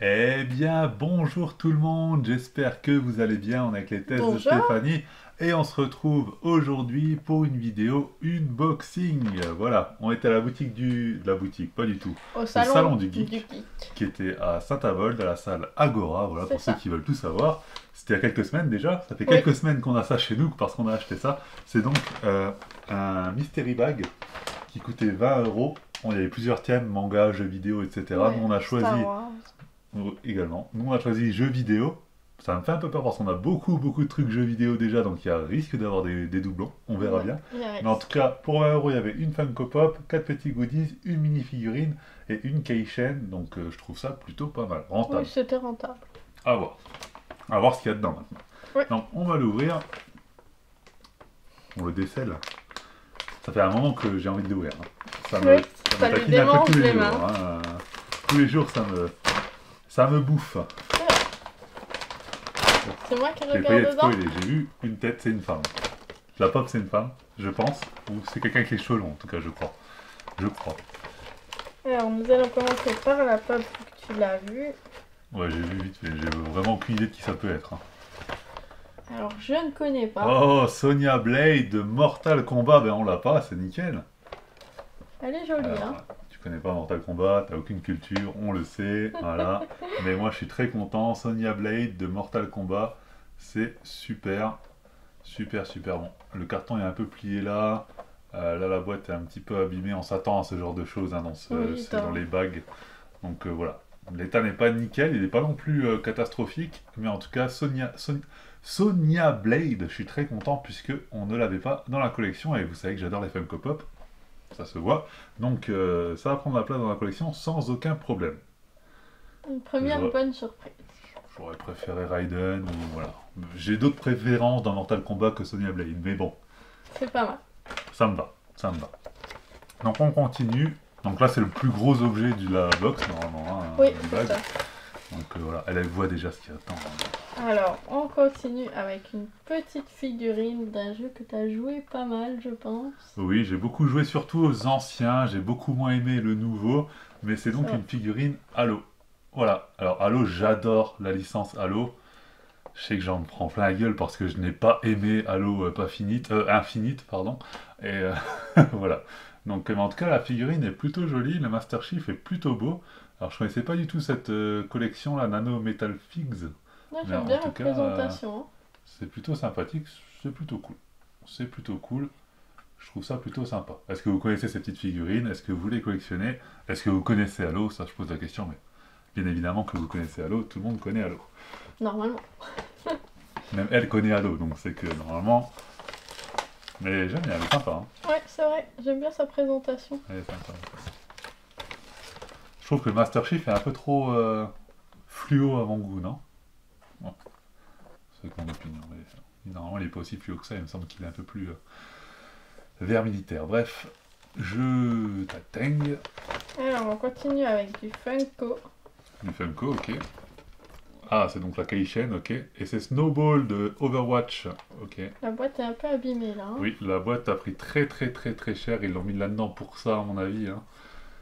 Eh bien, bonjour tout le monde, j'espère que vous allez bien, on est avec les tests de Bonjour, Stéphanie et on se retrouve aujourd'hui pour une vidéo unboxing. Voilà, on était à la boutique la boutique, pas du tout, au le salon salon du du geek geek. qui était à Saint-Avold, à la salle Agora, voilà C'est pour ceux ça. qui veulent tout savoir. C'était il y a quelques semaines déjà, ça fait Oui, quelques semaines qu'on a ça chez nous parce qu'on a acheté ça. C'est donc un mystery bag qui coûtait 20 euros. Bon, il y avait plusieurs thèmes, manga, jeux vidéo, etc. Nous ouais, on a Star choisi Wars. également. Nous, on a choisi jeux vidéo. Ça me fait un peu peur parce qu'on a beaucoup de trucs jeux vidéo déjà, donc il y a risque d'avoir des doublons. On verra Ouais, bien. il y a Mais en tout risque. cas, pour 20 euros, il y avait une Funko Pop, 4 petits goodies, une mini figurine et une keychain. Donc je trouve ça plutôt pas mal. Oui, Rentable. c'était rentable. À voir. À voir ce qu'il y a dedans maintenant. Oui, Donc on va l'ouvrir. On le décèle. Ça fait un moment que j'ai envie de l'ouvrir, hein. oui, Ça me ça lui taquine un peu démange tous les les jours, mains. hein. Tous les jours, ça me bouffe. C'est vrai. C'est moi qui J'ai failli regarde être dedans. spoilé. J'ai vu une tête, c'est une femme. La pop, c'est une femme, je pense. Ou c'est quelqu'un avec les cheveux longs, en tout cas, je crois. Je crois. Alors, nous allons commencer par la pop que tu l'as vue. Ouais, j'ai vu vite fait. J'ai vraiment aucune idée de qui ça peut être, hein. Alors, je ne connais pas. Oh, Sonya Blade de Mortal Kombat. Ben, on l'a pas, c'est nickel. Elle est jolie, Alors, hein. tu connais pas Mortal Kombat, t'as aucune culture, on le sait, voilà. Mais moi, je suis très content. Sonya Blade de Mortal Kombat, c'est super. Super bon. Le carton est un peu plié là. Là, la boîte est un petit peu abîmée. On s'attend à ce genre de choses, hein, Oui, dans les bagues. Donc voilà. L'état n'est pas nickel, il n'est pas non plus catastrophique. Mais en tout cas, Sonya Blade, je suis très content puisque on ne l'avait pas dans la collection. Et vous savez que j'adore les Funko Pop. Ça se voit. Donc ça va prendre la place dans la collection sans aucun problème. une première J'aurais bonne surprise. j'aurais préféré Raiden ou voilà. J'ai d'autres préférences dans Mortal Kombat que Sonya Blade. Mais bon, C'est pas mal. ça me va, ça me va. Donc on continue. Donc là c'est le plus gros objet de la box normalement, hein, Oui, du c'est bag. ça. Donc voilà, elle voit déjà ce qu'il y a dedans, hein. Alors, on continue avec une petite figurine d'un jeu que tu as joué pas mal, je pense. Oui, j'ai beaucoup joué surtout aux anciens, j'ai beaucoup moins aimé le nouveau, mais c'est C'est donc vrai. une figurine Halo. Voilà, alors Halo, j'adore la licence Halo. Je sais que j'en prends plein la gueule parce que je n'ai pas aimé Halo pas finite, Infinite, pardon. Et voilà. Donc, mais en tout cas, la figurine est plutôt jolie, le Master Chief est plutôt beau. Alors, je connaissais pas du tout cette collection, la Nano Metal Figs, Là, mais j'aime en bien la tout cas, présentation, hein. c'est plutôt sympathique, c'est plutôt cool. C'est plutôt cool, je trouve ça plutôt sympa. Est-ce que vous connaissez ces petites figurines? Est-ce que vous les collectionnez? Est-ce que vous connaissez Halo? Ça, je pose la question, mais bien évidemment que vous connaissez Halo, tout le monde connaît Halo. Normalement. Même elle connaît Halo, donc c'est que normalement. Mais j'aime bien, elle est sympa, hein. Ouais, c'est vrai, j'aime bien sa présentation. Elle est sympa. Je trouve que le Master Chief est un peu trop fluo à mon goût, non? Bon, c'est mon opinion. Mais normalement, il est pas aussi fluo que ça. Il me semble qu'il est un peu plus vert militaire. Bref, je t'atteigne. Alors, on continue avec du Funko. Du Funko, ok. Ah, c'est donc la Kaishen, ok. Et c'est Snowball de Overwatch, ok. La boîte est un peu abîmée là, hein. Oui, la boîte a pris très cher. Ils l'ont mis là-dedans pour ça, à mon avis, hein.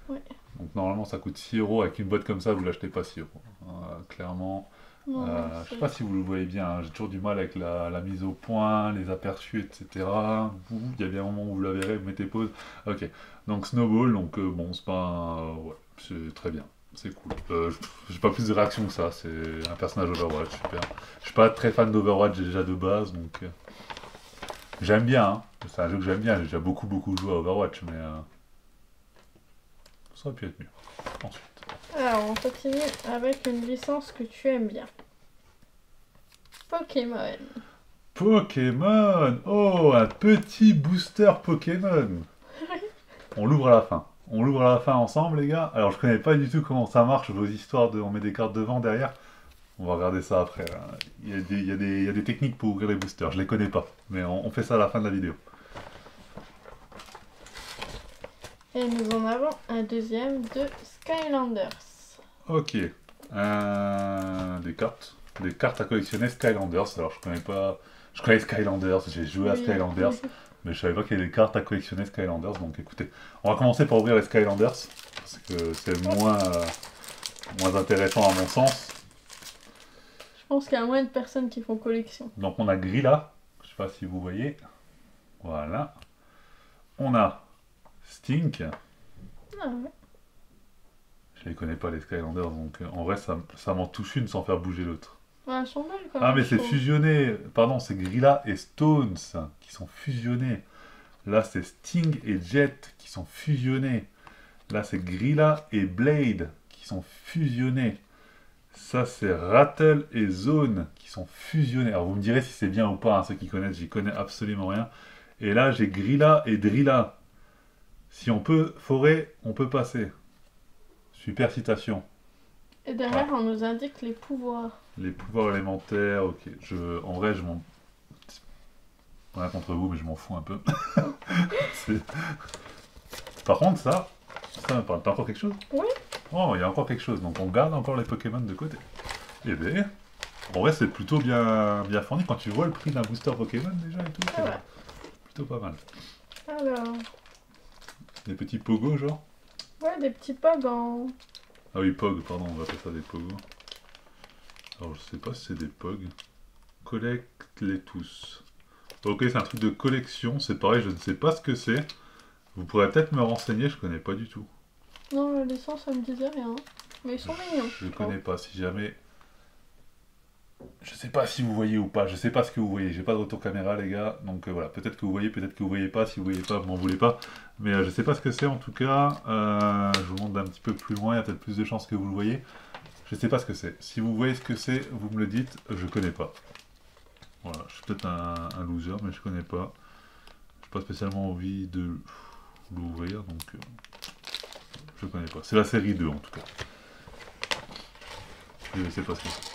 Ouais. Donc normalement ça coûte 6 euros. Avec une boîte comme ça, vous l'achetez pas 6 euros. Clairement. Non, non, Je sais pas si vous le voyez bien, hein. J'ai toujours du mal avec la mise au point, les aperçus, etc. Il y a bien un moment où vous la verrez, vous mettez pause. Ok. Donc Snowball, donc bon, c'est pas ouais, c'est très bien. C'est cool. J'ai pas plus de réaction que ça. C'est un personnage Overwatch, super. Je suis pas très fan d'Overwatch déjà de base, donc j'aime bien, hein. C'est un jeu que j'aime bien. J'ai déjà beaucoup joué à Overwatch, mais ça aurait pu être mieux. Ensuite. Alors, on continue avec une licence que tu aimes bien. Pokémon. Pokémon! Oh, un petit booster Pokémon! On l'ouvre à la fin. On l'ouvre à la fin ensemble, les gars. Alors, je connais pas du tout comment ça marche, vos histoires de on met des cartes devant, derrière. On va regarder ça après, hein. Il y a des techniques pour ouvrir les boosters, je les connais pas. Mais on fait ça à la fin de la vidéo. Et nous en avons un deuxième de Skylanders. Ok. Des cartes. Des cartes à collectionner Skylanders. Alors, je connais pas. Je connais Skylanders, j'ai joué à Oui. Skylanders. Mais je savais pas qu'il y avait des cartes à collectionner Skylanders, donc écoutez. On va commencer par ouvrir les Skylanders, parce que c'est moins moins intéressant à mon sens. Je pense qu'il y a moins de personnes qui font collection. Donc on a Grilla, je sais pas si vous voyez. Voilà. On a Stink. Ah ouais. Je les connais pas les Skylanders, donc en vrai ça m'en touche une sans faire bouger l'autre. Ouais, elles sont belles quand même. Ah mais je c'est trouve. fusionné. Pardon, c'est Grilla et Stones qui sont fusionnés. Là c'est Sting et Jet qui sont fusionnés. Là c'est Grilla et Blade qui sont fusionnés. Ça c'est Rattle et Zone qui sont fusionnés. Alors vous me direz si c'est bien ou pas, hein, ceux qui connaissent, j'y connais absolument rien. Et là j'ai Grilla et Drilla. Si on peut forer, on peut passer. Super citation. Et derrière, on nous indique les pouvoirs. Les pouvoirs élémentaires, ok. En vrai, je m'en... Rien contre vous, mais je m'en fous un peu. C'est- Par contre, ça me parle. T'as encore quelque chose? Oui. Oh, il y a encore quelque chose. Donc on garde encore les Pokémon de côté. Eh ben, en vrai, c'est plutôt bien fourni. Quand tu vois le prix d'un booster Pokémon déjà et tout, Ah c'est ouais. plutôt pas mal. Alors, Des petits pogos, genre. ouais, des petits pogs en... Ah oui, pog, pardon, on va appeler ça des pogos. Alors, je sais pas si c'est des pogs. Collecte-les tous. Ok, c'est un truc de collection, c'est pareil, je ne sais pas ce que c'est. Vous pourrez peut-être me renseigner, je connais pas du tout. Non, la licence, ça me disait rien. Mais ils sont mignons. Je trouve. connais pas, si jamais... Je sais pas si vous voyez ou pas, je sais pas ce que vous voyez, j'ai pas de retour caméra les gars, donc voilà, peut-être que vous voyez, peut-être que vous voyez pas, si vous voyez pas, m'en voulez pas, mais je sais pas ce que c'est en tout cas, je vous montre d'un petit peu plus loin, il y a peut-être plus de chances que vous le voyez, je sais pas ce que c'est, si vous voyez ce que c'est, vous me le dites, je connais pas. Voilà, je suis peut-être un loser, mais je connais pas, j'ai pas spécialement envie de l'ouvrir, donc je connais pas, c'est la série 2 en tout cas. Je sais pas ce que c'est.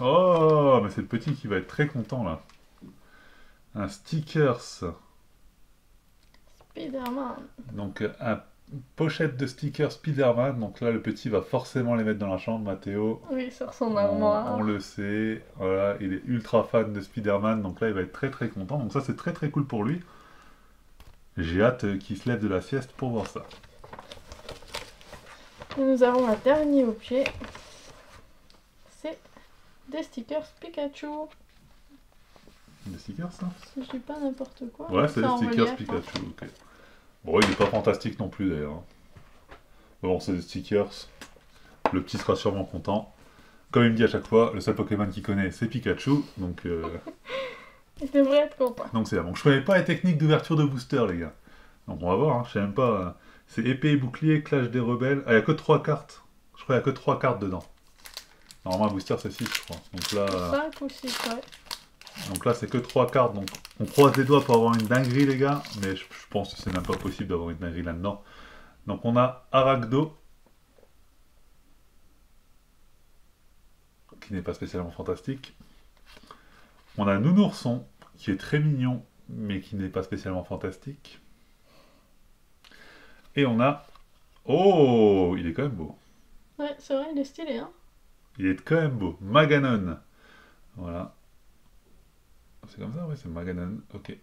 Oh, mais c'est le petit qui va être très content là. Un stickers. Spider-Man. Donc, un pochette de stickers Spider-Man. Donc là, le petit va forcément les mettre dans la chambre, Mathéo. Oui, sur son On armoire. le sait. Voilà, il est ultra fan de Spider-Man. Donc là, il va être très très content. Donc ça, c'est très très cool pour lui. J'ai hâte qu'il se lève de la sieste pour voir ça. Et nous avons un dernier objet. C'est des stickers Pikachu. Des stickers, ça? Si je dis pas n'importe quoi. Ouais, c'est des en stickers relief, hein. Pikachu, ok. Bon, il est pas fantastique non plus d'ailleurs. Bon, c'est des stickers. Le petit sera sûrement content. Comme il me dit à chaque fois, le seul Pokémon qu'il connaît, c'est Pikachu. Donc, Il devrait être content. c'est là. Donc, je connais pas les techniques d'ouverture de booster, les gars. Donc, on va voir. Hein. Je sais même pas. C'est épée et bouclier, clash des rebelles. Ah, il n'y a que 3 cartes. Je crois qu'il n'y a que 3 cartes dedans. Normalement, un booster, c'est 6, je crois. Donc là, 5 ou 6, ouais. c'est que 3 cartes. Donc, on croise les doigts pour avoir une dinguerie, les gars. Mais je pense que c'est même pas possible d'avoir une dinguerie là-dedans. Donc, on a Aragdo, qui n'est pas spécialement fantastique. On a Nounourson, qui est très mignon, mais qui n'est pas spécialement fantastique. Et on a... Oh, il est quand même beau. Ouais, c'est vrai, il est stylé, hein. Il est quand même beau. Maganon. Voilà. C'est comme ça, ouais, c'est Maganon. Ok.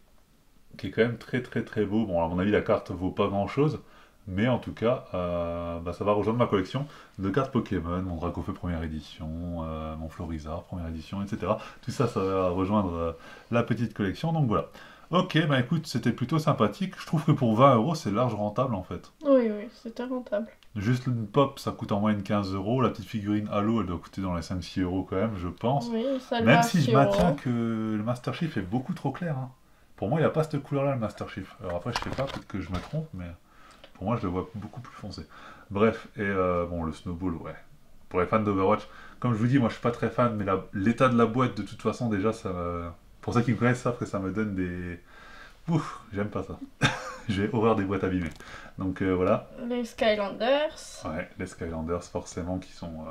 Qui est quand même très très très beau. Bon, à mon avis, la carte vaut pas grand-chose. Mais en tout cas, ça va rejoindre ma collection de cartes Pokémon, mon Dracofeu première édition, mon Florizard première édition, etc. Tout ça, ça va rejoindre la petite collection, donc voilà. Ok, bah écoute, c'était plutôt sympathique. Je trouve que pour 20 euros, c'est large rentable en fait. Oui, oui, c'était rentable. Juste une pop, ça coûte en moyenne 15 euros. La petite figurine Halo, elle doit coûter dans les 5-6 euros quand même, je pense. Oui, ça le Même va si je 6 maintiens euros. que le Master Chief est beaucoup trop clair. Hein. Pour moi, il n'a pas cette couleur-là, le Master Chief. Alors après, je sais pas, peut-être que je me trompe, mais pour moi, je le vois beaucoup plus foncé. Bref, et bon, le Snowball, ouais. Pour les fans d'Overwatch, comme je vous dis, moi, je suis pas très fan, mais l'état de la boîte, de toute façon, déjà, ça me... Pour ceux qui me connaissent, savent que ça me donne des... Ouf, j'aime pas ça. J'ai horreur des boîtes abîmées. Donc voilà. Les Skylanders. Ouais, les Skylanders, forcément, qui sont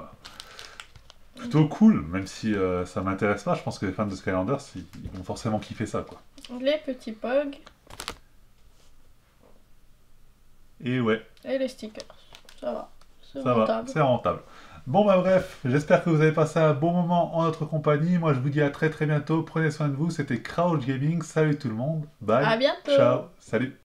plutôt cool, même si ça m'intéresse pas. Je pense que les fans de Skylanders, ils vont forcément kiffer ça, quoi. Les petits pogs. Et ouais, Et les stickers. Ça va. C'est ça va, rentable. c'est rentable. Bon bah bref, j'espère que vous avez passé un bon moment en notre compagnie. Moi je vous dis à très très bientôt. Prenez soin de vous. C'était Crouch Gaming. Salut tout le monde. Bye. À bientôt. Ciao. Salut.